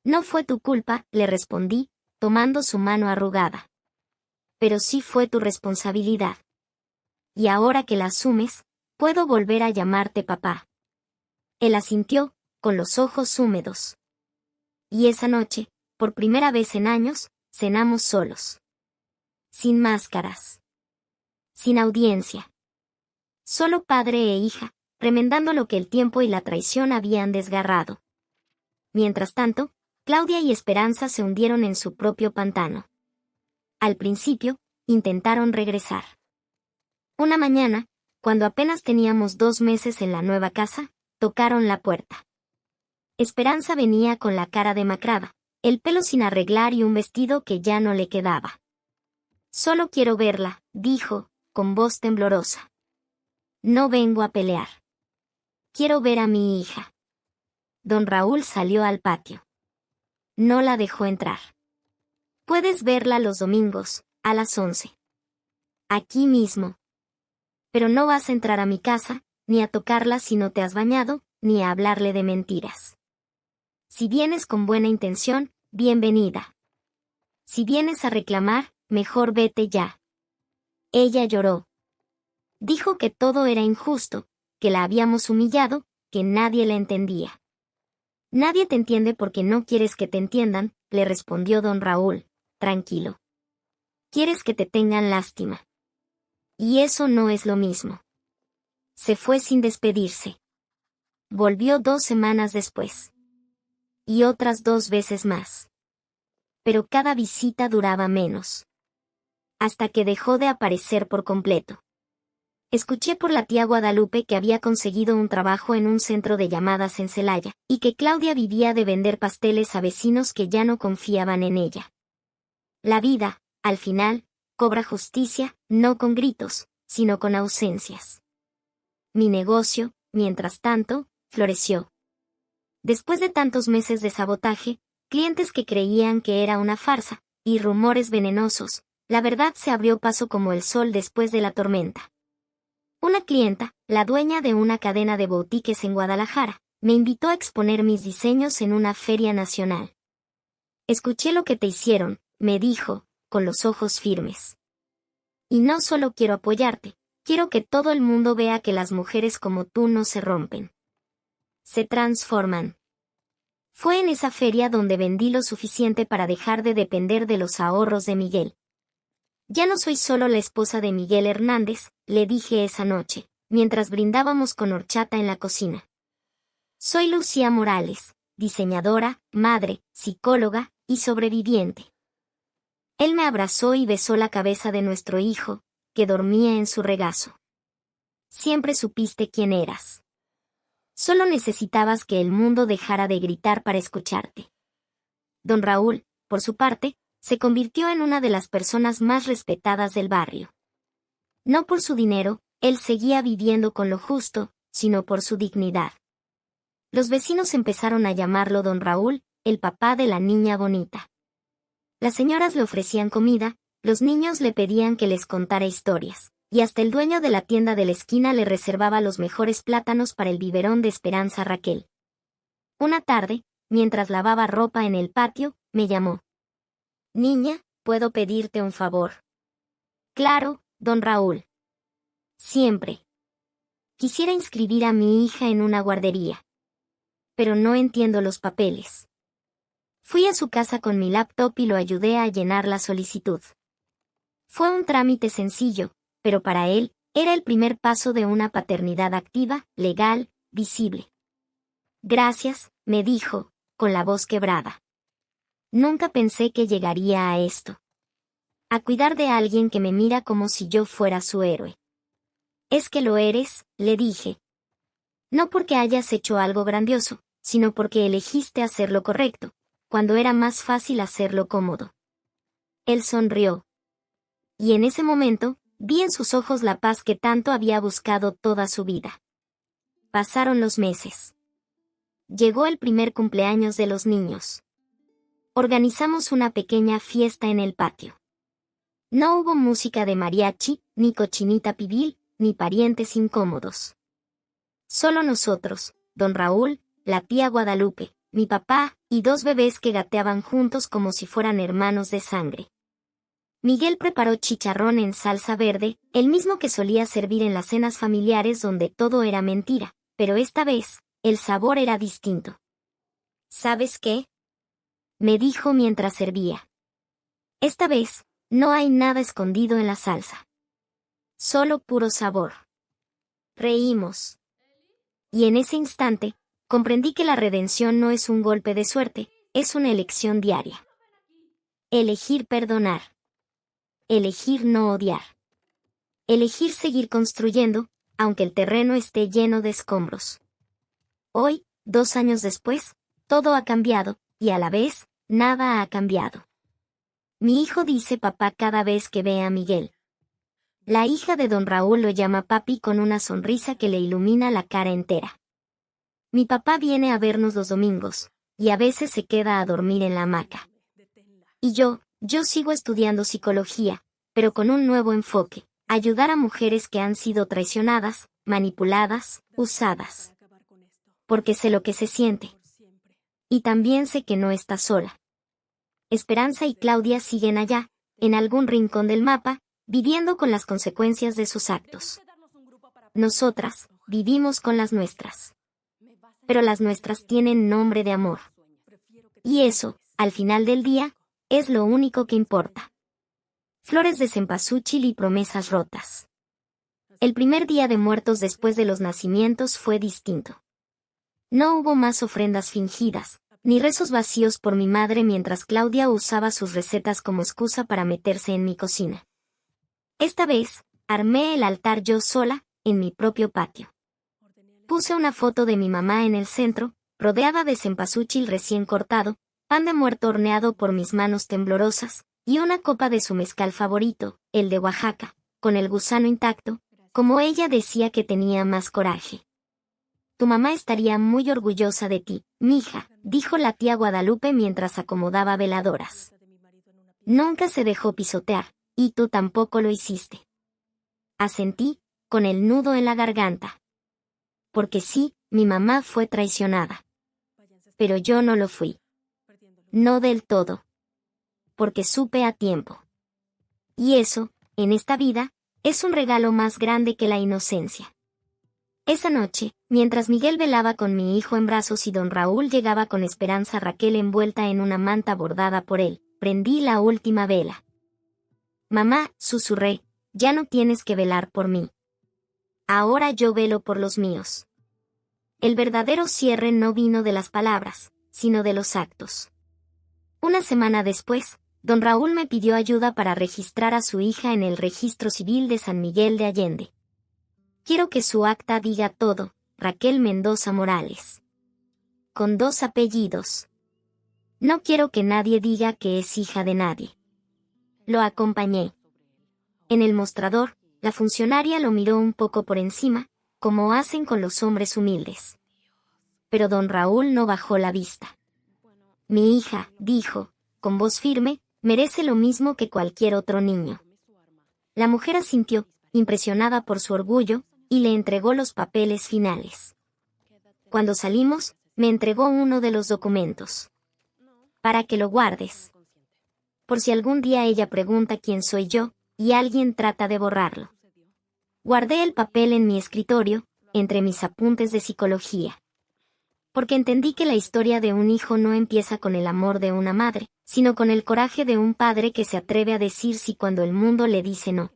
No fue tu culpa, le respondí, tomando su mano arrugada. Pero sí fue tu responsabilidad. Y ahora que la asumes, puedo volver a llamarte papá. Él asintió, con los ojos húmedos. Y esa noche, por primera vez en años, cenamos solos. Sin máscaras. Sin audiencia. Solo padre e hija, remendando lo que el tiempo y la traición habían desgarrado. Mientras tanto, Claudia y Esperanza se hundieron en su propio pantano. Al principio, intentaron regresar. Una mañana, cuando apenas teníamos 2 meses en la nueva casa, tocaron la puerta. Esperanza venía con la cara demacrada, el pelo sin arreglar y un vestido que ya no le quedaba. Solo quiero verla, dijo, con voz temblorosa. No vengo a pelear. Quiero ver a mi hija. Don Raúl salió al patio. No la dejó entrar. Puedes verla los domingos, a las 11. Aquí mismo. Pero no vas a entrar a mi casa, ni a tocarla si no te has bañado, ni a hablarle de mentiras. Si vienes con buena intención, bienvenida. Si vienes a reclamar, mejor vete ya. Ella lloró. Dijo que todo era injusto, que la habíamos humillado, que nadie la entendía. Nadie te entiende porque no quieres que te entiendan, le respondió don Raúl, tranquilo. Quieres que te tengan lástima. Y eso no es lo mismo. Se fue sin despedirse. Volvió 2 semanas después. Y otras 2 veces más. Pero cada visita duraba menos. Hasta que dejó de aparecer por completo. Escuché por la tía Guadalupe que había conseguido un trabajo en un centro de llamadas en Celaya, y que Claudia vivía de vender pasteles a vecinos que ya no confiaban en ella. La vida, al final, cobra justicia, no con gritos, sino con ausencias. Mi negocio, mientras tanto, floreció. Después de tantos meses de sabotaje, clientes que creían que era una farsa, y rumores venenosos, la verdad se abrió paso como el sol después de la tormenta. Una clienta, la dueña de una cadena de boutiques en Guadalajara, me invitó a exponer mis diseños en una feria nacional. Escuché lo que te hicieron, me dijo, con los ojos firmes. Y no solo quiero apoyarte, quiero que todo el mundo vea que las mujeres como tú no se rompen. Se transforman. Fue en esa feria donde vendí lo suficiente para dejar de depender de los ahorros de Miguel. Ya no soy solo la esposa de Miguel Hernández, le dije esa noche, mientras brindábamos con horchata en la cocina. Soy Lucía Morales, diseñadora, madre, psicóloga y sobreviviente. Él me abrazó y besó la cabeza de nuestro hijo, que dormía en su regazo. Siempre supiste quién eras. Solo necesitabas que el mundo dejara de gritar para escucharte. Don Raúl, por su parte, se convirtió en una de las personas más respetadas del barrio. No por su dinero, él seguía viviendo con lo justo, sino por su dignidad. Los vecinos empezaron a llamarlo don Raúl, el papá de la niña bonita. Las señoras le ofrecían comida, los niños le pedían que les contara historias, y hasta el dueño de la tienda de la esquina le reservaba los mejores plátanos para el biberón de Esperanza Raquel. Una tarde, mientras lavaba ropa en el patio, me llamó. Niña, ¿puedo pedirte un favor? Claro, don Raúl. Siempre. Quisiera inscribir a mi hija en una guardería. Pero no entiendo los papeles. Fui a su casa con mi laptop y lo ayudé a llenar la solicitud. Fue un trámite sencillo, pero para él, era el primer paso de una paternidad activa, legal, visible. Gracias, me dijo, con la voz quebrada. Nunca pensé que llegaría a esto. A cuidar de alguien que me mira como si yo fuera su héroe. Es que lo eres, le dije. No porque hayas hecho algo grandioso, sino porque elegiste hacer lo correcto, cuando era más fácil hacerlo cómodo. Él sonrió. Y en ese momento, vi en sus ojos la paz que tanto había buscado toda su vida. Pasaron los meses. Llegó el primer cumpleaños de los niños. Organizamos una pequeña fiesta en el patio. No hubo música de mariachi, ni cochinita pibil, ni parientes incómodos. Solo nosotros, don Raúl, la tía Guadalupe, mi papá, y 2 bebés que gateaban juntos como si fueran hermanos de sangre. Miguel preparó chicharrón en salsa verde, el mismo que solía servir en las cenas familiares donde todo era mentira, pero esta vez, el sabor era distinto. ¿Sabes qué? Me dijo mientras servía. Esta vez, no hay nada escondido en la salsa. Solo puro sabor. Reímos. Y en ese instante, comprendí que la redención no es un golpe de suerte, es una elección diaria. Elegir perdonar. Elegir no odiar. Elegir seguir construyendo, aunque el terreno esté lleno de escombros. Hoy, 2 años después, todo ha cambiado, y a la vez, nada ha cambiado. Mi hijo dice papá cada vez que ve a Miguel. La hija de don Raúl lo llama papi con una sonrisa que le ilumina la cara entera. Mi papá viene a vernos los domingos, y a veces se queda a dormir en la hamaca. Y yo sigo estudiando psicología, pero con un nuevo enfoque: ayudar a mujeres que han sido traicionadas, manipuladas, usadas. Porque sé lo que se siente. Y también sé que no está sola. Esperanza y Claudia siguen allá, en algún rincón del mapa, viviendo con las consecuencias de sus actos. Nosotras, vivimos con las nuestras. Pero las nuestras tienen nombre de amor. Y eso, al final del día, es lo único que importa. Flores de cempasúchil y promesas rotas. El primer día de Muertos después de los nacimientos fue distinto. No hubo más ofrendas fingidas, ni rezos vacíos por mi madre mientras Claudia usaba sus recetas como excusa para meterse en mi cocina. Esta vez, armé el altar yo sola, en mi propio patio. Puse una foto de mi mamá en el centro, rodeada de cempasúchil recién cortado, pan de muerto horneado por mis manos temblorosas, y una copa de su mezcal favorito, el de Oaxaca, con el gusano intacto, como ella decía que tenía más coraje. Tu mamá estaría muy orgullosa de ti, mija, dijo la tía Guadalupe mientras acomodaba veladoras. Nunca se dejó pisotear, y tú tampoco lo hiciste. Asentí, con el nudo en la garganta. Porque sí, mi mamá fue traicionada. Pero yo no lo fui. No del todo. Porque supe a tiempo. Y eso, en esta vida, es un regalo más grande que la inocencia. Esa noche, mientras Miguel velaba con mi hijo en brazos y don Raúl llegaba con Esperanza Raquel envuelta en una manta bordada por él, prendí la última vela. Mamá, susurré, ya no tienes que velar por mí. Ahora yo velo por los míos. El verdadero cierre no vino de las palabras, sino de los actos. Una semana después, don Raúl me pidió ayuda para registrar a su hija en el registro civil de San Miguel de Allende. Quiero que su acta diga todo, Raquel Mendoza Morales. Con 2 apellidos. No quiero que nadie diga que es hija de nadie. Lo acompañé. En el mostrador, la funcionaria lo miró un poco por encima, como hacen con los hombres humildes. Pero don Raúl no bajó la vista. Mi hija, dijo, con voz firme, merece lo mismo que cualquier otro niño. La mujer asintió, impresionada por su orgullo, y le entregó los papeles finales. Cuando salimos, me entregó uno de los documentos. Para que lo guardes. Por si algún día ella pregunta quién soy yo, y alguien trata de borrarlo. Guardé el papel en mi escritorio, entre mis apuntes de psicología. Porque entendí que la historia de un hijo no empieza con el amor de una madre, sino con el coraje de un padre que se atreve a decir sí cuando el mundo le dice no.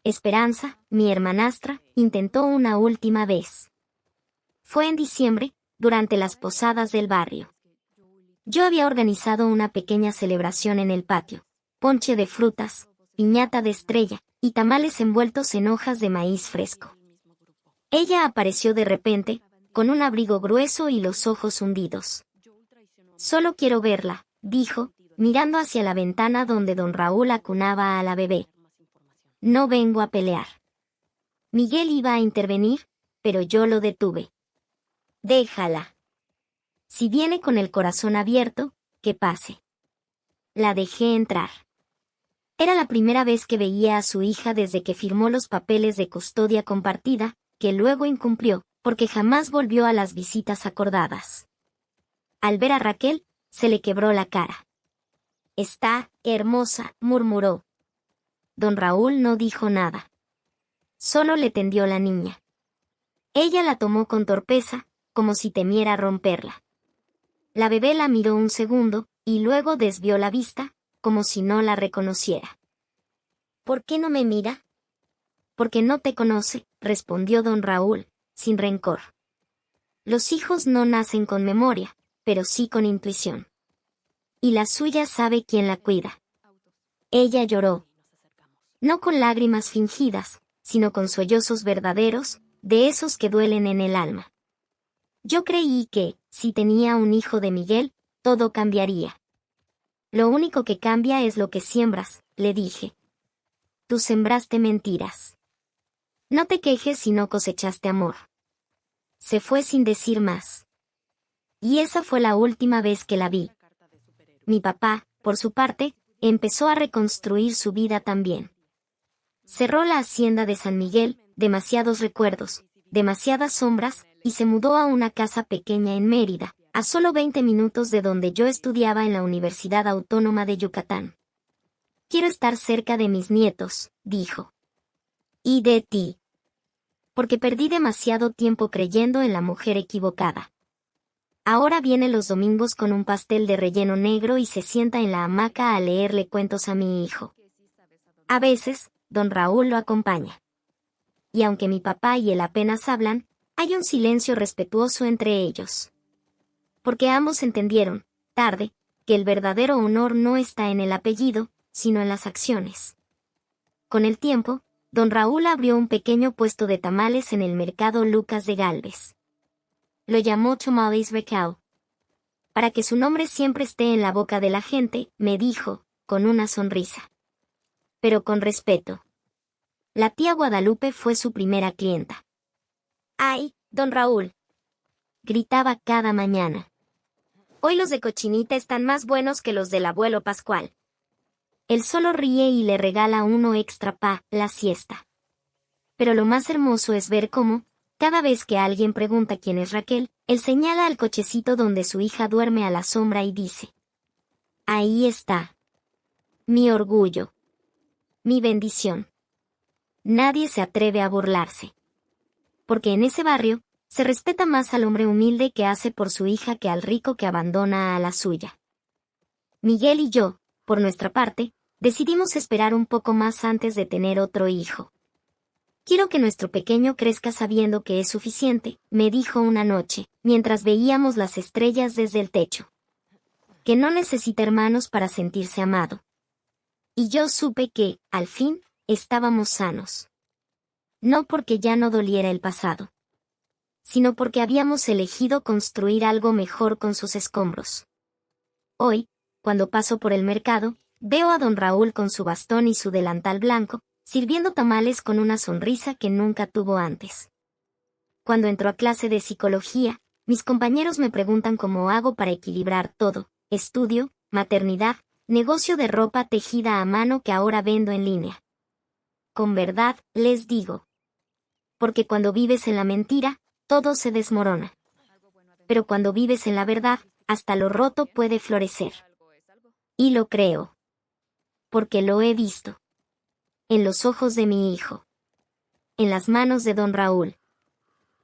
Esperanza, mi hermanastra, intentó una última vez. Fue en diciembre, durante las posadas del barrio. Yo había organizado una pequeña celebración en el patio, ponche de frutas, piñata de estrella, y tamales envueltos en hojas de maíz fresco. Ella apareció de repente, con un abrigo grueso y los ojos hundidos. Solo quiero verla, dijo, mirando hacia la ventana donde don Raúl acunaba a la bebé. No vengo a pelear. Miguel iba a intervenir, pero yo lo detuve. Déjala. Si viene con el corazón abierto, que pase. La dejé entrar. Era la primera vez que veía a su hija desde que firmó los papeles de custodia compartida, que luego incumplió, porque jamás volvió a las visitas acordadas. Al ver a Raquel, se le quebró la cara. Está hermosa, murmuró. Don Raúl no dijo nada. Solo le tendió la niña. Ella la tomó con torpeza, como si temiera romperla. La bebé la miró un segundo, y luego desvió la vista, como si no la reconociera. ¿Por qué no me mira? Porque no te conoce, respondió don Raúl, sin rencor. Los hijos no nacen con memoria, pero sí con intuición. Y la suya sabe quién la cuida. Ella lloró. No con lágrimas fingidas, sino con sollozos verdaderos, de esos que duelen en el alma. Yo creí que, si tenía un hijo de Miguel, todo cambiaría. Lo único que cambia es lo que siembras, le dije. Tú sembraste mentiras. No te quejes si no cosechaste amor. Se fue sin decir más. Y esa fue la última vez que la vi. Mi papá, por su parte, empezó a reconstruir su vida también. Cerró la hacienda de San Miguel, demasiados recuerdos, demasiadas sombras, y se mudó a una casa pequeña en Mérida, a solo 20 minutos de donde yo estudiaba en la Universidad Autónoma de Yucatán. Quiero estar cerca de mis nietos, dijo. Y de ti. Porque perdí demasiado tiempo creyendo en la mujer equivocada. Ahora viene los domingos con un pastel de relleno negro y se sienta en la hamaca a leerle cuentos a mi hijo. A veces, don Raúl lo acompaña. Y aunque mi papá y él apenas hablan, hay un silencio respetuoso entre ellos. Porque ambos entendieron, tarde, que el verdadero honor no está en el apellido, sino en las acciones. Con el tiempo, don Raúl abrió un pequeño puesto de tamales en el mercado Lucas de Gálvez. Lo llamó Tamales Recao. Para que su nombre siempre esté en la boca de la gente, me dijo, con una sonrisa. Pero con respeto. La tía Guadalupe fue su primera clienta. ¡Ay, don Raúl! Gritaba cada mañana. Hoy los de cochinita están más buenos que los del abuelo Pascual. Él solo ríe y le regala uno extra pa' la siesta. Pero lo más hermoso es ver cómo, cada vez que alguien pregunta quién es Raquel, él señala al cochecito donde su hija duerme a la sombra y dice: ahí está. Mi orgullo. Mi bendición. Nadie se atreve a burlarse. Porque en ese barrio, se respeta más al hombre humilde que hace por su hija que al rico que abandona a la suya. Miguel y yo, por nuestra parte, decidimos esperar un poco más antes de tener otro hijo. Quiero que nuestro pequeño crezca sabiendo que es suficiente, me dijo una noche, mientras veíamos las estrellas desde el techo. Que no necesita hermanos para sentirse amado. Y yo supe que, al fin, estábamos sanos. No porque ya no doliera el pasado, sino porque habíamos elegido construir algo mejor con sus escombros. Hoy, cuando paso por el mercado, veo a don Raúl con su bastón y su delantal blanco, sirviendo tamales con una sonrisa que nunca tuvo antes. Cuando entro a clase de psicología, mis compañeros me preguntan cómo hago para equilibrar todo: estudio, maternidad, negocio de ropa tejida a mano que ahora vendo en línea. Con verdad, les digo. Porque cuando vives en la mentira, todo se desmorona. Pero cuando vives en la verdad, hasta lo roto puede florecer. Y lo creo. Porque lo he visto. En los ojos de mi hijo. En las manos de don Raúl.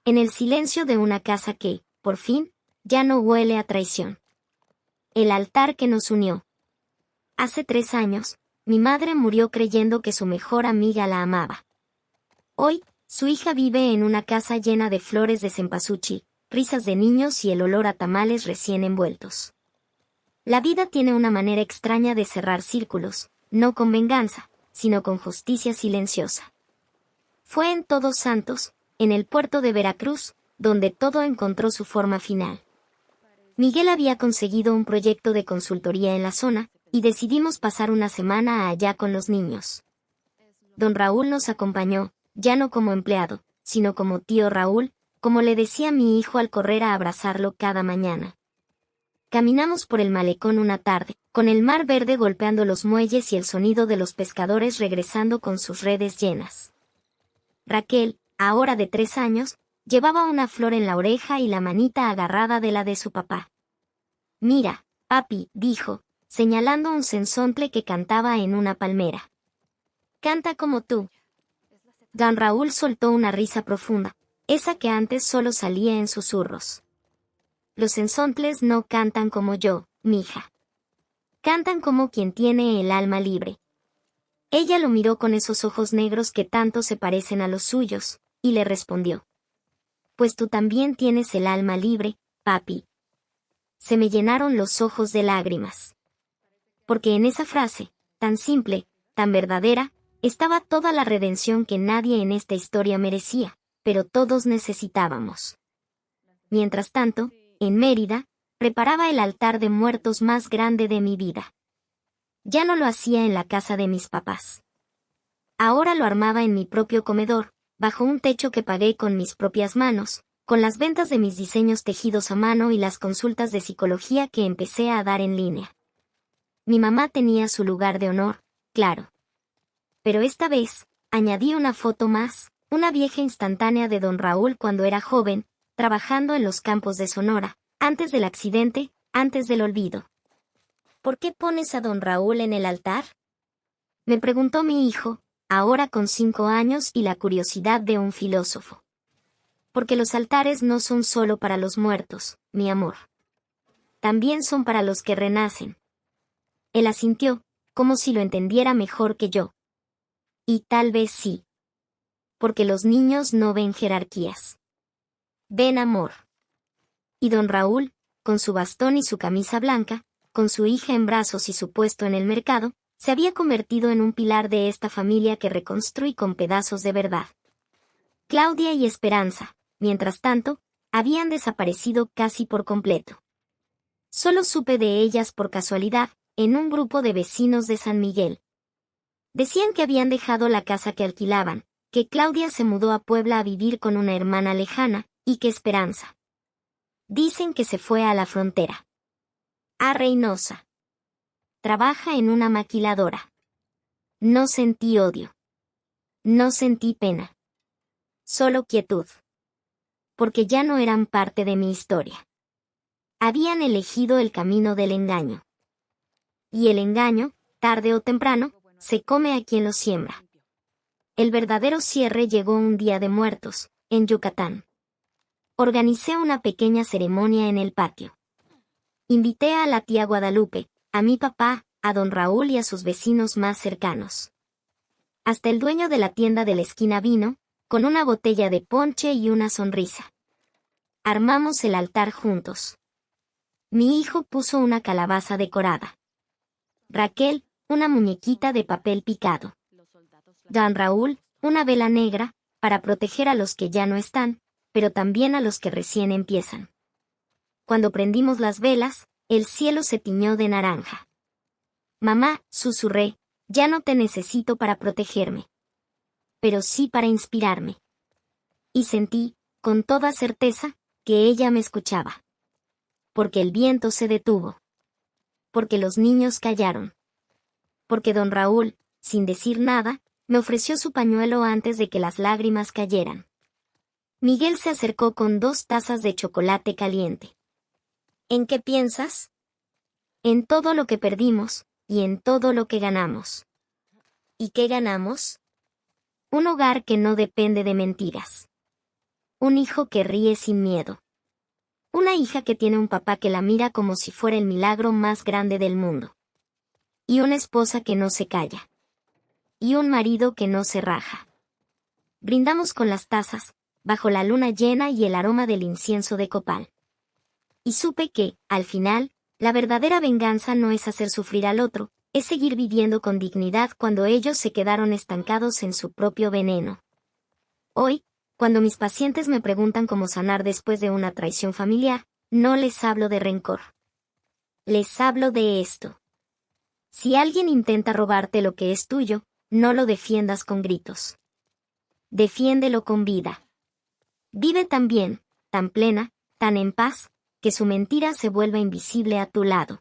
En el silencio de una casa que, por fin, ya no huele a traición. El altar que nos unió. Hace 3 años, mi madre murió creyendo que su mejor amiga la amaba. Hoy, su hija vive en una casa llena de flores de cempasúchil, risas de niños y el olor a tamales recién envueltos. La vida tiene una manera extraña de cerrar círculos, no con venganza, sino con justicia silenciosa. Fue en Todos Santos, en el puerto de Veracruz, donde todo encontró su forma final. Miguel había conseguido un proyecto de consultoría en la zona, y decidimos pasar una semana allá con los niños. Don Raúl nos acompañó, ya no como empleado, sino como tío Raúl, como le decía mi hijo al correr a abrazarlo cada mañana. Caminamos por el malecón una tarde, con el mar verde golpeando los muelles y el sonido de los pescadores regresando con sus redes llenas. Raquel, ahora de 3 años, llevaba una flor en la oreja y la manita agarrada de la de su papá. Mira, papi, dijo, señalando un cenzontle que cantaba en una palmera. Canta como tú. Don Raúl soltó una risa profunda, esa que antes solo salía en susurros. Los cenzontles no cantan como yo, mija. Cantan como quien tiene el alma libre. Ella lo miró con esos ojos negros que tanto se parecen a los suyos, y le respondió. Pues tú también tienes el alma libre, papi. Se me llenaron los ojos de lágrimas. Porque en esa frase, tan simple, tan verdadera, estaba toda la redención que nadie en esta historia merecía, pero todos necesitábamos. Mientras tanto, en Mérida, preparaba el altar de muertos más grande de mi vida. Ya no lo hacía en la casa de mis papás. Ahora lo armaba en mi propio comedor, bajo un techo que pagué con mis propias manos, con las ventas de mis diseños tejidos a mano y las consultas de psicología que empecé a dar en línea. Mi mamá tenía su lugar de honor, claro. Pero esta vez, añadí una foto más, una vieja instantánea de don Raúl cuando era joven, trabajando en los campos de Sonora, antes del accidente, antes del olvido. ¿Por qué pones a don Raúl en el altar? Me preguntó mi hijo, ahora con 5 años y la curiosidad de un filósofo. Porque los altares no son solo para los muertos, mi amor. También son para los que renacen. Él asintió, como si lo entendiera mejor que yo. Y tal vez sí. Porque los niños no ven jerarquías. Ven amor. Y don Raúl, con su bastón y su camisa blanca, con su hija en brazos y su puesto en el mercado, se había convertido en un pilar de esta familia que reconstruí con pedazos de verdad. Claudia y Esperanza, mientras tanto, habían desaparecido casi por completo. Solo supe de ellas por casualidad, en un grupo de vecinos de San Miguel. Decían que habían dejado la casa que alquilaban, que Claudia se mudó a Puebla a vivir con una hermana lejana, y que Esperanza. Dicen que se fue a la frontera. A Reynosa. Trabaja en una maquiladora. No sentí odio. No sentí pena. Solo quietud. Porque ya no eran parte de mi historia. Habían elegido el camino del engaño. Y el engaño, tarde o temprano, se come a quien lo siembra. El verdadero cierre llegó un día de muertos, en Yucatán. Organicé una pequeña ceremonia en el patio. Invité a la tía Guadalupe, a mi papá, a don Raúl y a sus vecinos más cercanos. Hasta el dueño de la tienda de la esquina vino, con una botella de ponche y una sonrisa. Armamos el altar juntos. Mi hijo puso una calabaza decorada. Raquel, una muñequita de papel picado. Don Raúl, una vela negra, para proteger a los que ya no están, pero también a los que recién empiezan. Cuando prendimos las velas, el cielo se tiñó de naranja. Mamá, susurré, ya no te necesito para protegerme. Pero sí para inspirarme. Y sentí, con toda certeza, que ella me escuchaba. Porque el viento se detuvo. Porque los niños callaron. Porque don Raúl, sin decir nada, me ofreció su pañuelo antes de que las lágrimas cayeran. Miguel se acercó con 2 tazas de chocolate caliente. ¿En qué piensas? En todo lo que perdimos, y en todo lo que ganamos. ¿Y qué ganamos? Un hogar que no depende de mentiras. Un hijo que ríe sin miedo. Una hija que tiene un papá que la mira como si fuera el milagro más grande del mundo. Y una esposa que no se calla. Y un marido que no se raja. Brindamos con las tazas, bajo la luna llena y el aroma del incienso de copal. Y supe que, al final, la verdadera venganza no es hacer sufrir al otro, es seguir viviendo con dignidad cuando ellos se quedaron estancados en su propio veneno. Hoy, cuando mis pacientes me preguntan cómo sanar después de una traición familiar, no les hablo de rencor. Les hablo de esto. Si alguien intenta robarte lo que es tuyo, no lo defiendas con gritos. Defiéndelo con vida. Vive tan bien, tan plena, tan en paz, que su mentira se vuelva invisible a tu lado.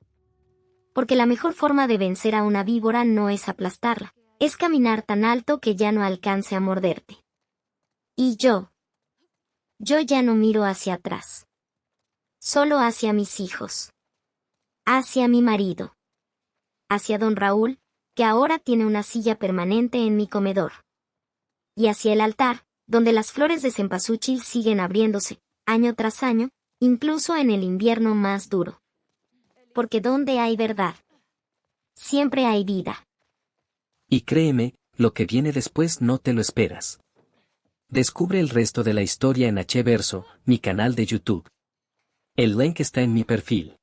Porque la mejor forma de vencer a una víbora no es aplastarla, es caminar tan alto que ya no alcance a morderte. Y yo ya no miro hacia atrás. Solo hacia mis hijos. Hacia mi marido. Hacia don Raúl, que ahora tiene una silla permanente en mi comedor. Y hacia el altar, donde las flores de cempasúchil siguen abriéndose, año tras año, incluso en el invierno más duro. Porque donde hay verdad, siempre hay vida. Y créeme, lo que viene después no te lo esperas. Descubre el resto de la historia en Hverso, mi canal de YouTube. El link está en mi perfil.